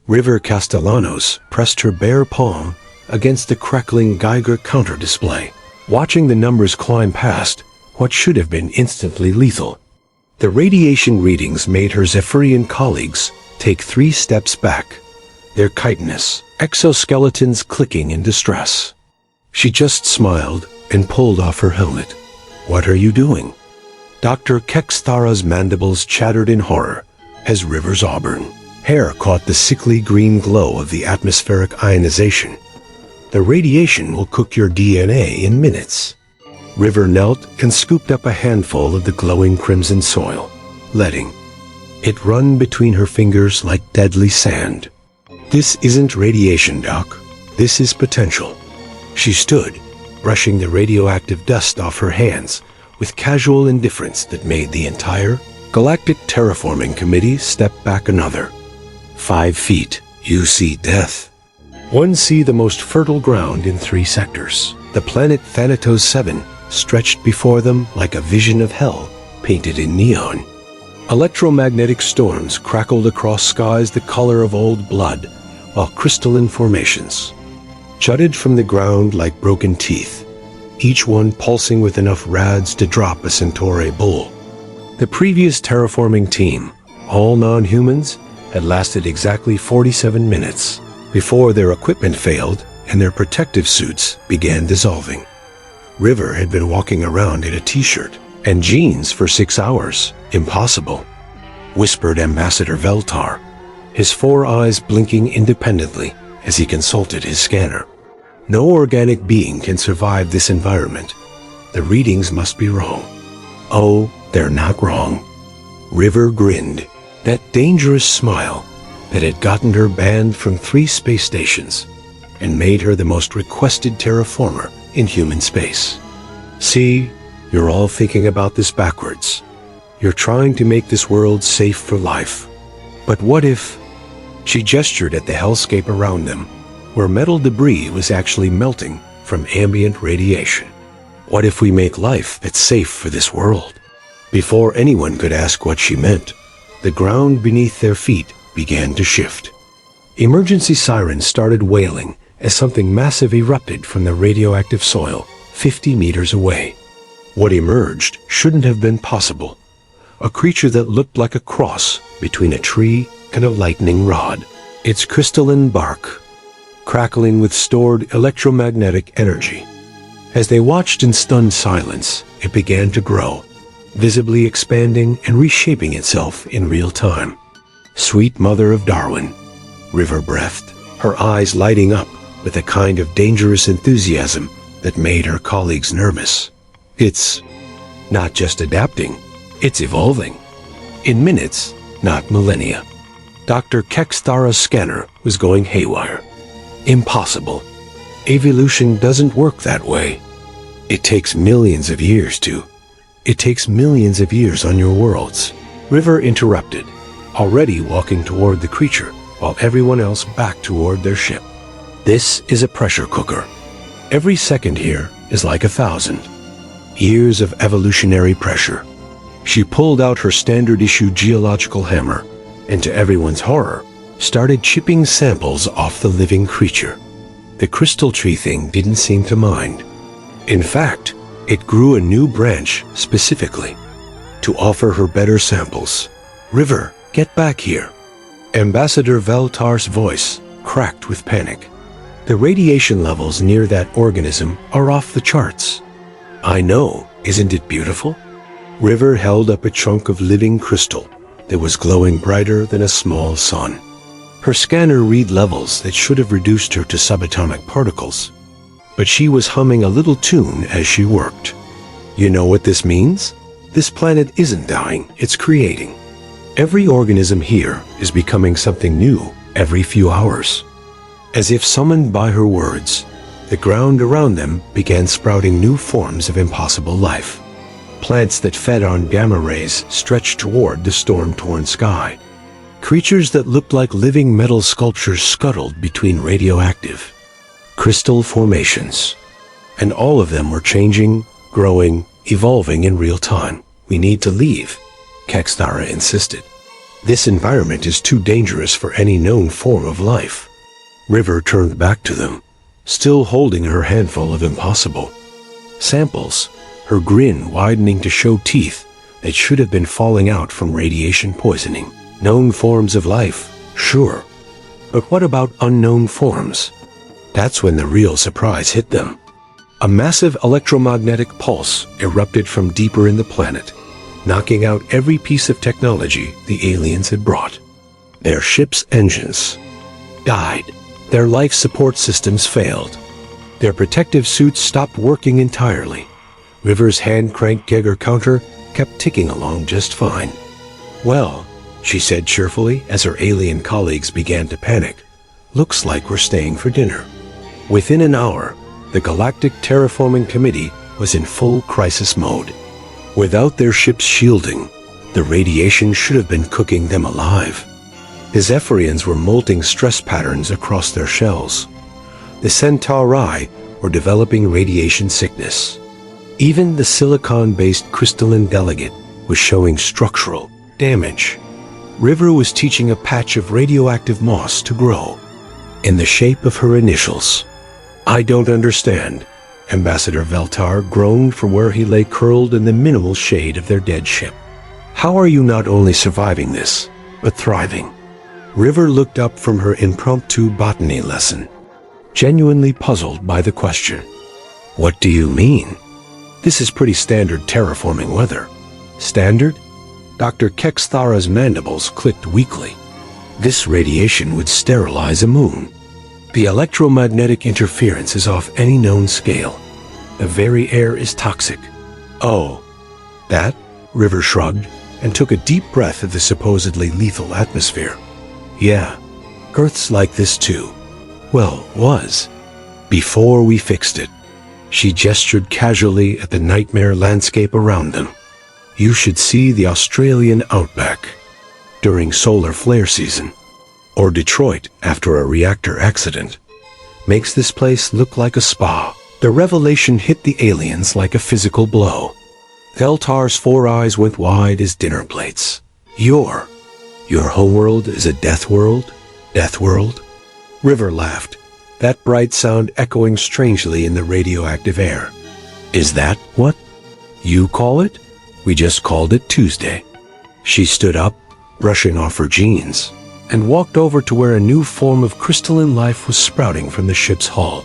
River Castellanos pressed her bare palm against the crackling Geiger counter display, watching the numbers climb past what should have been instantly lethal. The radiation readings made her Zephyrian colleagues take 3 steps back, their chitinous exoskeletons clicking in distress. She just smiled and pulled off her helmet. "What are you doing?" Dr. Kexthara's mandibles chattered in horror as River's auburn hair caught the sickly green glow of the atmospheric ionization. "The radiation will cook your DNA in minutes." River knelt and scooped up a handful of the glowing crimson soil, letting it run between her fingers like deadly sand. "This isn't radiation, Doc. This is potential." She stood, brushing the radioactive dust off her hands with casual indifference that made the entire Galactic Terraforming Committee step back another. 5 feet, you see death. 1 see the most fertile ground in 3 sectors. The planet Thanatos 7 stretched before them like a vision of hell painted in neon. Electromagnetic storms crackled across skies the color of old blood, while crystalline formations jutted from the ground like broken teeth, each one pulsing with enough rads to drop a Centauri bull. The previous terraforming team, all non-humans, had lasted exactly 47 minutes before their equipment failed and their protective suits began dissolving. River had been walking around in a t-shirt and jeans for 6 hours. "Impossible," whispered Ambassador Veltar, his 4 eyes blinking independently as he consulted his scanner. "No organic being can survive this environment. The readings must be wrong." "Oh, they're not wrong." River grinned, that dangerous smile that had gotten her banned from 3 space stations and made her the most requested terraformer in human space. "See, you're all thinking about this backwards. You're trying to make this world safe for life. But what if—" She gestured at the hellscape around them, where metal debris was actually melting from ambient radiation. "What if we make life that's safe for this world?" Before anyone could ask what she meant, the ground beneath their feet began to shift. Emergency sirens started wailing as something massive erupted from the radioactive soil 50 meters away. What emerged shouldn't have been possible. A creature that looked like a cross between a tree and a lightning rod, its crystalline bark crackling with stored electromagnetic energy. As they watched in stunned silence, it began to grow, visibly expanding and reshaping itself in real time. "Sweet mother of Darwin," River breathed, her eyes lighting up with a kind of dangerous enthusiasm that made her colleagues nervous. "It's not just adapting, it's evolving. In minutes, not millennia." Dr. Kexthara's scanner was going haywire. "Impossible. Evolution doesn't work that way. It takes millions of years to. It takes millions of years on your worlds." River interrupted, already walking toward the creature while everyone else backed toward their ship. "This is a pressure cooker. Every second here is like 1,000 years of evolutionary pressure." She pulled out her standard-issue geological hammer and, to everyone's horror, started chipping samples off the living creature. The crystal tree thing didn't seem to mind. In fact, it grew a new branch specifically to offer her better samples. "River, get back here." Ambassador Veltar's voice cracked with panic. "The radiation levels near that organism are off the charts." "I know, isn't it beautiful?" River held up a chunk of living crystal that was glowing brighter than a small sun. Her scanner read levels that should have reduced her to subatomic particles, but she was humming a little tune as she worked. "You know what this means? This planet isn't dying, it's creating. Every organism here is becoming something new every few hours." As if summoned by her words, the ground around them began sprouting new forms of impossible life. Plants that fed on gamma rays stretched toward the storm-torn sky. Creatures that looked like living metal sculptures scuttled between radioactive crystal formations. And all of them were changing, growing, evolving in real time. "We need to leave," Kexthara insisted. This environment is too dangerous for any known form of life. River turned back to them, still holding her handful of impossible samples, her grin widening to show teeth that should have been falling out from radiation poisoning. Known forms of life, sure. But what about unknown forms? That's when the real surprise hit them. A massive electromagnetic pulse erupted from deeper in the planet, knocking out every piece of technology the aliens had brought. Their ship's engines died. Their life support systems failed. Their protective suits stopped working entirely. River's hand-cranked Geiger counter kept ticking along just fine. "Well," she said cheerfully as her alien colleagues began to panic, "looks like we're staying for dinner." Within an hour, the Galactic Terraforming Committee was in full crisis mode. Without their ship's shielding, the radiation should have been cooking them alive. The Zephyrians were molting stress patterns across their shells. The Centauri were developing radiation sickness. Even the silicon-based crystalline delegate was showing structural damage. River was teaching a patch of radioactive moss to grow, in the shape of her initials. "I don't understand," Ambassador Veltar groaned from where he lay curled in the minimal shade of their dead ship. "How are you not only surviving this, but thriving?" River looked up from her impromptu botany lesson, genuinely puzzled by the question. "What do you mean? This is pretty standard terraforming weather." "Standard?" Dr. Kexthara's mandibles clicked weakly. "This radiation would sterilize a moon. The electromagnetic interference is off any known scale. The very air is toxic." "Oh, that?" River shrugged and took a deep breath of the supposedly lethal atmosphere. "Yeah, Earth's like this too. Well, was. Before we fixed it." She gestured casually at the nightmare landscape around them. "You should see the Australian outback during solar flare season, or Detroit after a reactor accident. Makes this place look like a spa." The revelation hit the aliens like a physical blow. Veltar's 4 eyes went wide as dinner plates. Your homeworld is a death world? Death world?" River laughed, that bright sound echoing strangely in the radioactive air. "Is that what you call it? We just called it Tuesday." She stood up, brushing off her jeans, and walked over to where a new form of crystalline life was sprouting from the ship's hull.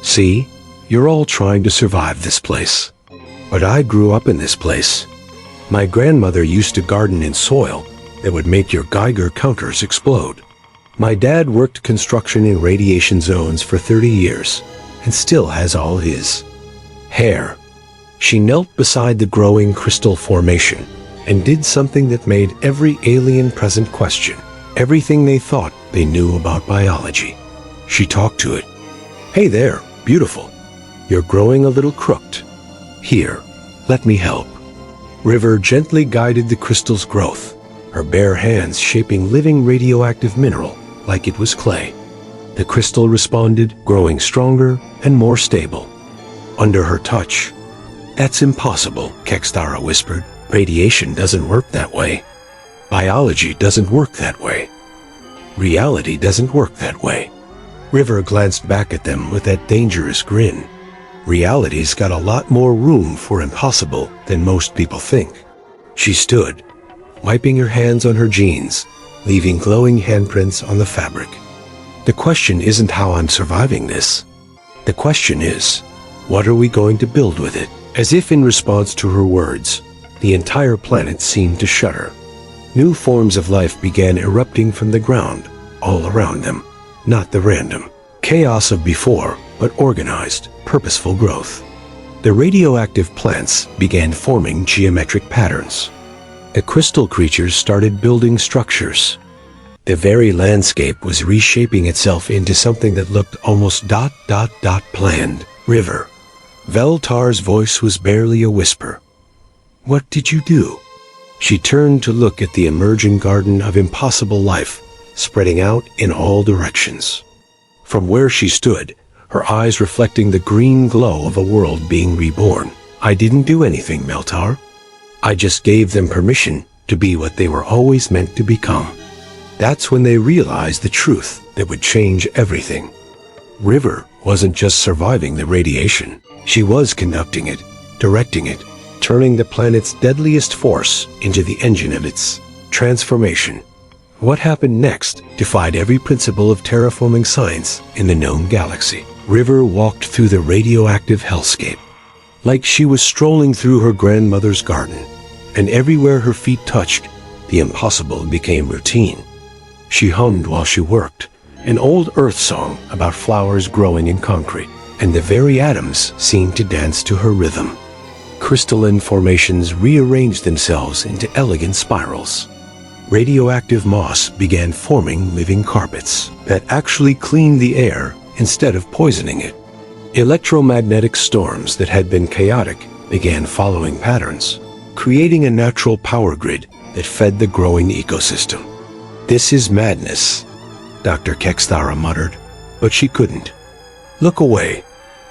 "See, you're all trying to survive this place. But I grew up in this place. My grandmother used to garden in soil that would make your Geiger counters explode. My dad worked construction in radiation zones for 30 years and still has all his hair." She knelt beside the growing crystal formation and did something that made every alien present question everything they thought they knew about biology. She talked to it. "Hey there, beautiful. You're growing a little crooked. Here, let me help." River gently guided the crystal's growth, her bare hands shaping living radioactive mineral like it was clay. The crystal responded, growing stronger and more stable. Under her touch, "That's impossible," Kexthara whispered. "Radiation doesn't work that way. Biology doesn't work that way. Reality doesn't work that way." River glanced back at them with that dangerous grin. "Reality's got a lot more room for impossible than most people think." She stood, wiping her hands on her jeans, leaving glowing handprints on the fabric. "The question isn't how I'm surviving this. The question is, what are we going to build with it?" As if in response to her words, the entire planet seemed to shudder. New forms of life began erupting from the ground, all around them. Not the random chaos of before, but organized, purposeful growth. The radioactive plants began forming geometric patterns. The crystal creatures started building structures. The very landscape was reshaping itself into something that looked almost planned. "River." Veltar's voice was barely a whisper. "What did you do?" She turned to look at the emerging garden of impossible life, spreading out in all directions. From where she stood, her eyes reflecting the green glow of a world being reborn. "I didn't do anything, Meltar. I just gave them permission to be what they were always meant to become. That's when they realized the truth that would change everything. River wasn't just surviving the radiation. She was conducting it, directing it, turning the planet's deadliest force into the engine of its transformation. What happened next defied every principle of terraforming science in the known galaxy. River walked through the radioactive hellscape, like she was strolling through her grandmother's garden, and everywhere her feet touched, the impossible became routine. She hummed while she worked, an old earth song about flowers growing in concrete, and the very atoms seemed to dance to her rhythm. Crystalline formations rearranged themselves into elegant spirals. Radioactive moss began forming living carpets that actually cleaned the air instead of poisoning it. Electromagnetic storms that had been chaotic began following patterns, creating a natural power grid that fed the growing ecosystem. "This is madness," Dr. Kexthara muttered, but she couldn't look away.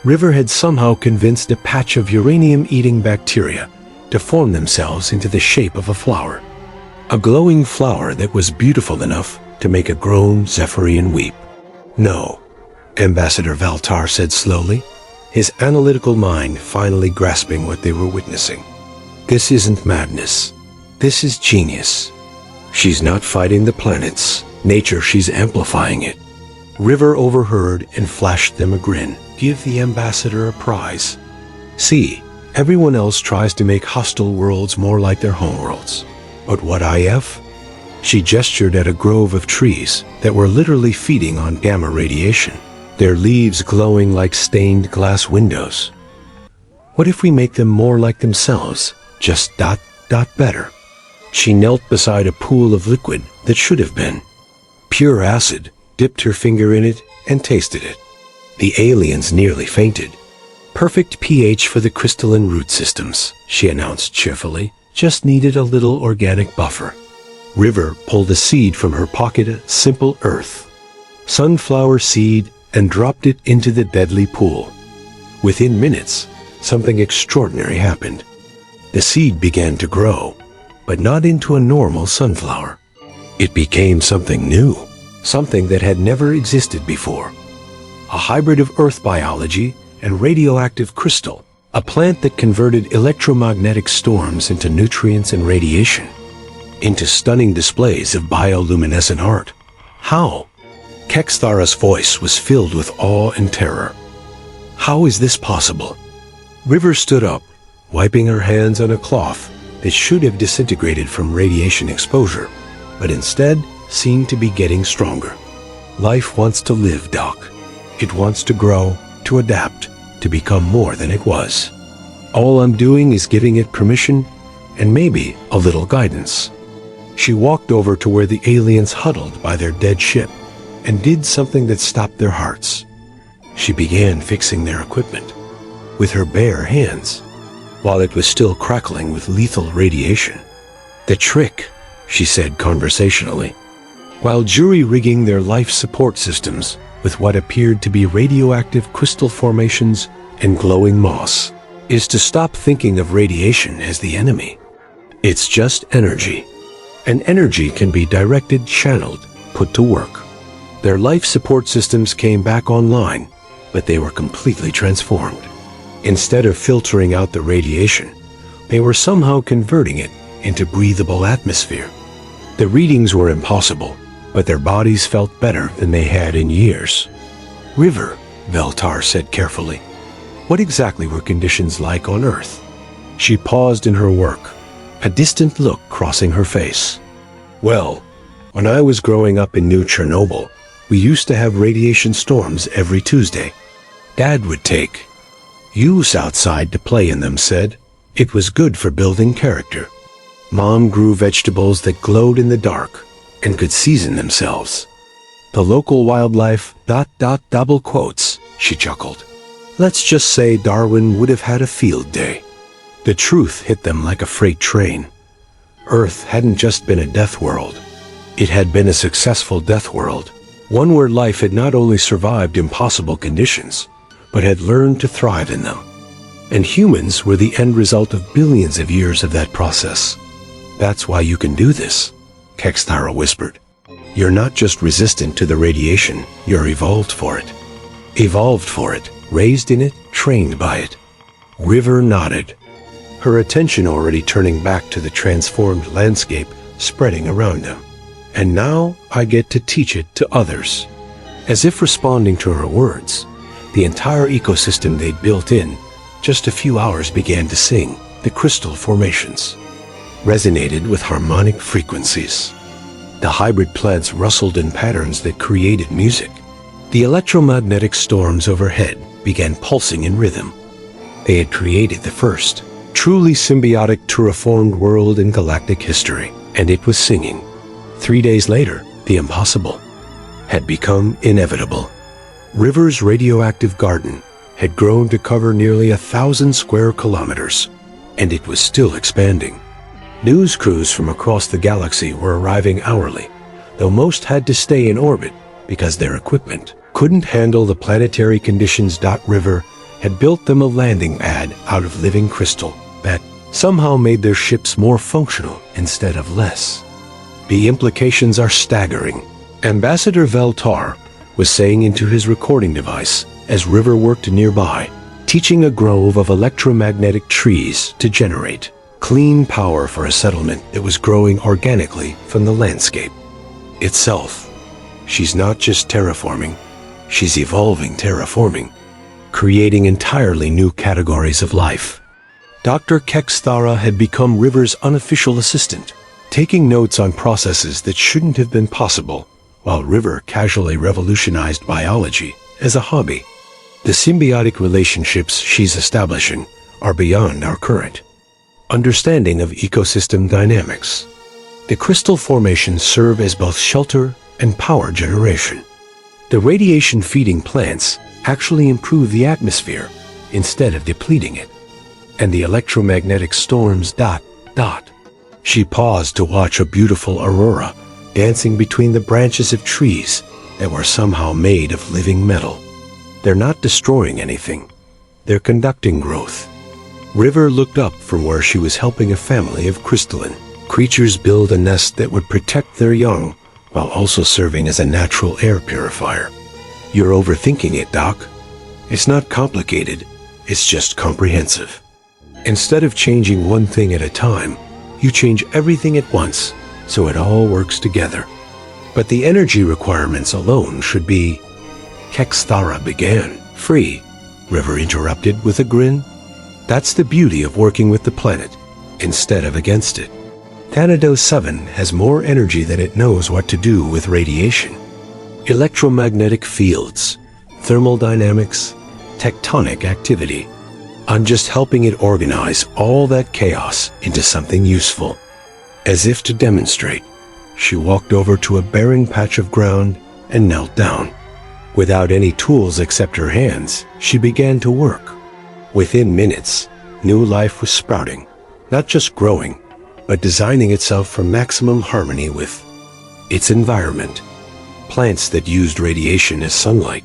River had somehow convinced a patch of uranium-eating bacteria to form themselves into the shape of a flower. A glowing flower that was beautiful enough to make a grown Zephyrian weep. "No," Ambassador Valtar said slowly, his analytical mind finally grasping what they were witnessing. "This isn't madness. This is genius. She's not fighting the planets. Nature, she's amplifying it." River overheard and flashed them a grin. "Give the ambassador a prize. See, everyone else tries to make hostile worlds more like their homeworlds. But what IF?" She gestured at a grove of trees that were literally feeding on gamma radiation, their leaves glowing like stained glass windows. "What if we make them more like themselves, just ... better?" She knelt beside a pool of liquid that should have been pure acid, dipped her finger in it, and tasted it. The aliens nearly fainted. "Perfect pH for the crystalline root systems," she announced cheerfully. "Just needed a little organic buffer." River pulled a seed from her pocket, a simple earth sunflower seed, and dropped it into the deadly pool. Within minutes, something extraordinary happened. The seed began to grow, but not into a normal sunflower. It became something new, something that had never existed before. A hybrid of earth biology and radioactive crystal, a plant that converted electromagnetic storms into nutrients and radiation, into stunning displays of bioluminescent art. How? Kexthara's voice was filled with awe and terror. How is this possible? River stood up, wiping her hands on a cloth that should have disintegrated from radiation exposure, but instead seemed to be getting stronger. Life wants to live, Doc. It wants to grow, to adapt, to become more than it was. All I'm doing is giving it permission and maybe a little guidance. She walked over to where the aliens huddled by their dead ship and did something that stopped their hearts. She began fixing their equipment with her bare hands, while it was still crackling with lethal radiation. "The trick," she said conversationally, while jury-rigging their life support systems with what appeared to be radioactive crystal formations and glowing moss, "is to stop thinking of radiation as the enemy. It's just energy. And energy can be directed, channeled, put to work." Their life support systems came back online, but they were completely transformed. Instead of filtering out the radiation, they were somehow converting it into breathable atmosphere. The readings were impossible, but their bodies felt better than they had in years. "River," Veltar said carefully, "what exactly were conditions like on Earth?" She paused in her work, a distant look crossing her face. "Well, when I was growing up in New Chernobyl, we used to have radiation storms every Tuesday. Dad would take use outside to play in them, said. It was good for building character. Mom grew vegetables that glowed in the dark and could season themselves. The local wildlife, ... double quotes, she chuckled. Let's just say Darwin would have had a field day." The truth hit them like a freight train. Earth hadn't just been a death world. It had been a successful death world, one where life had not only survived impossible conditions, but had learned to thrive in them. And humans were the end result of billions of years of that process. That's why you can do this, Kexthara whispered. You're not just resistant to the radiation, you're evolved for it. Evolved for it, raised in it, trained by it. River nodded, her attention already turning back to the transformed landscape spreading around them. And now I get to teach it to others. As if responding to her words, the entire ecosystem they'd built in just a few hours began to sing. The crystal formations resonated with harmonic frequencies. The hybrid plants rustled in patterns that created music. The electromagnetic storms overhead began pulsing in rhythm. They had created the first, truly symbiotic terraformed world in galactic history, and it was singing. 3 days later, the impossible had become inevitable. River's radioactive garden had grown to cover nearly 1,000 square kilometers, and it was still expanding. News crews from across the galaxy were arriving hourly, though most had to stay in orbit because their equipment couldn't handle the planetary conditions. River had built them a landing pad out of living crystal that somehow made their ships more functional instead of less. The implications are staggering, Ambassador Veltar was saying into his recording device as River worked nearby, teaching a grove of electromagnetic trees to generate clean power for a settlement that was growing organically from the landscape itself. She's not just terraforming, she's evolving terraforming, creating entirely new categories of life. Dr. Kexthara had become River's unofficial assistant, taking notes on processes that shouldn't have been possible, while River casually revolutionized biology as a hobby. The symbiotic relationships she's establishing are beyond our current understanding of ecosystem dynamics. The crystal formations serve as both shelter and power generation. The radiation-feeding plants actually improve the atmosphere instead of depleting it. And the electromagnetic storms ... She paused to watch a beautiful aurora dancing between the branches of trees that were somehow made of living metal. They're not destroying anything. They're conducting growth. River looked up from where she was helping a family of crystalline creatures build a nest that would protect their young while also serving as a natural air purifier. You're overthinking it, Doc. It's not complicated. It's just comprehensive. Instead of changing one thing at a time, you change everything at once so it all works together. But the energy requirements alone should be... Kexthara began. Free, River interrupted with a grin. That's the beauty of working with the planet, instead of against it. Thanatos 7 has more energy than it knows what to do with radiation. Electromagnetic fields, thermal dynamics, tectonic activity. I'm just helping it organize all that chaos into something useful. As if to demonstrate, she walked over to a barren patch of ground and knelt down. Without any tools except her hands, she began to work. Within minutes, new life was sprouting, not just growing, but designing itself for maximum harmony with its environment. Plants that used radiation as sunlight,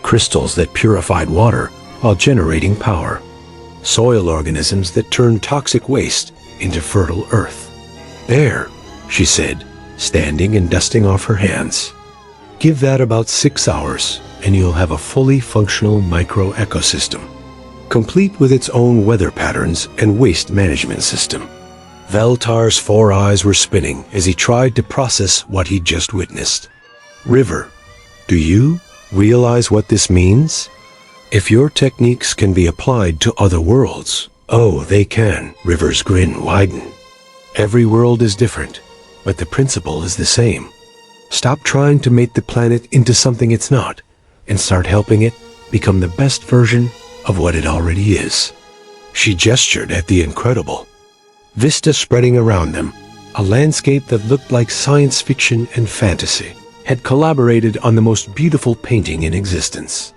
crystals that purified water while generating power, soil organisms that turned toxic waste into fertile earth. There, she said, standing and dusting off her hands. Give that about 6 hours, and you'll have a fully functional micro-ecosystem, complete with its own weather patterns and waste management system. Veltar's 4 eyes were spinning as he tried to process what he'd just witnessed. River, do you realize what this means? If your techniques can be applied to other worlds, oh, they can. River's grin widened. Every world is different, but the principle is the same. Stop trying to make the planet into something it's not, and start helping it become the best version of what it already is. She gestured at the incredible vista spreading around them, a landscape that looked like science fiction and fantasy, had collaborated on the most beautiful painting in existence.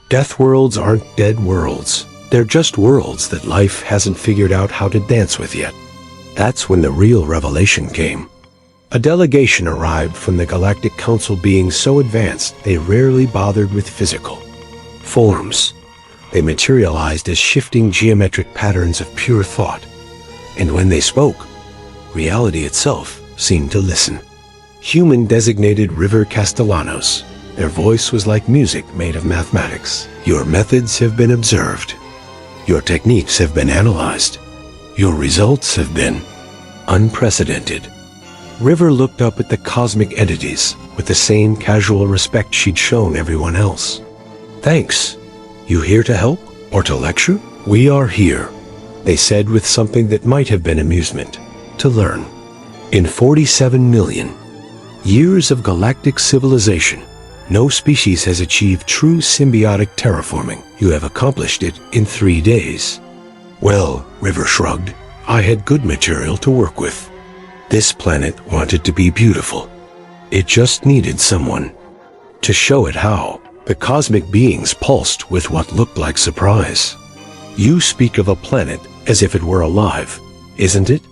Death worlds aren't dead worlds. They're just worlds that life hasn't figured out how to dance with yet. That's when the real revelation came. A delegation arrived from the Galactic Council, being so advanced they rarely bothered with physical forms. They materialized as shifting geometric patterns of pure thought. And when they spoke, reality itself seemed to listen. Human designated River Castellanos. Their voice was like music made of mathematics. Your methods have been observed. Your techniques have been analyzed. Your results have been unprecedented. River looked up at the cosmic entities with the same casual respect she'd shown everyone else. Thanks. You here to help or to lecture? We are here, they said with something that might have been amusement, to learn. In 47 million years of galactic civilization, no species has achieved true symbiotic terraforming. You have accomplished it in 3 days. Well, River shrugged, I had good material to work with. This planet wanted to be beautiful. It just needed someone to show it how. The cosmic beings pulsed with what looked like surprise. You speak of a planet as if it were alive, isn't it?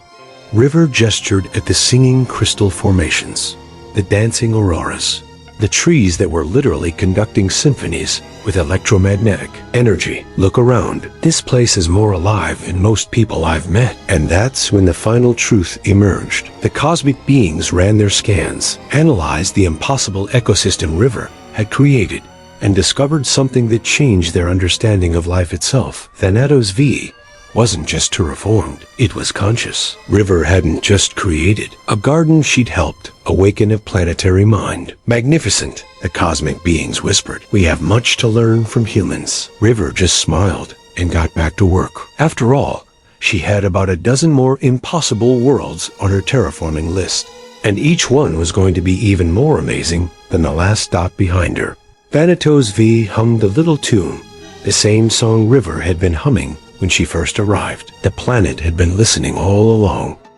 River gestured at the singing crystal formations, the dancing auroras, the trees that were literally conducting symphonies with electromagnetic energy. Look around. This place is more alive than most people I've met. And that's when the final truth emerged. The cosmic beings ran their scans, analyzed the impossible ecosystem River had created, and discovered something that changed their understanding of life itself. Thanatos V wasn't just terraformed, it was conscious. River hadn't just created a garden, she'd helped awaken a planetary mind. Magnificent, the cosmic beings whispered. We have much to learn from humans. River just smiled and got back to work. After all, she had about a dozen more impossible worlds on her terraforming list, and each one was going to be even more amazing than the last dot behind her. Thanatos V hummed a little tune, the same song River had been humming when she first arrived. The planet had been listening all along.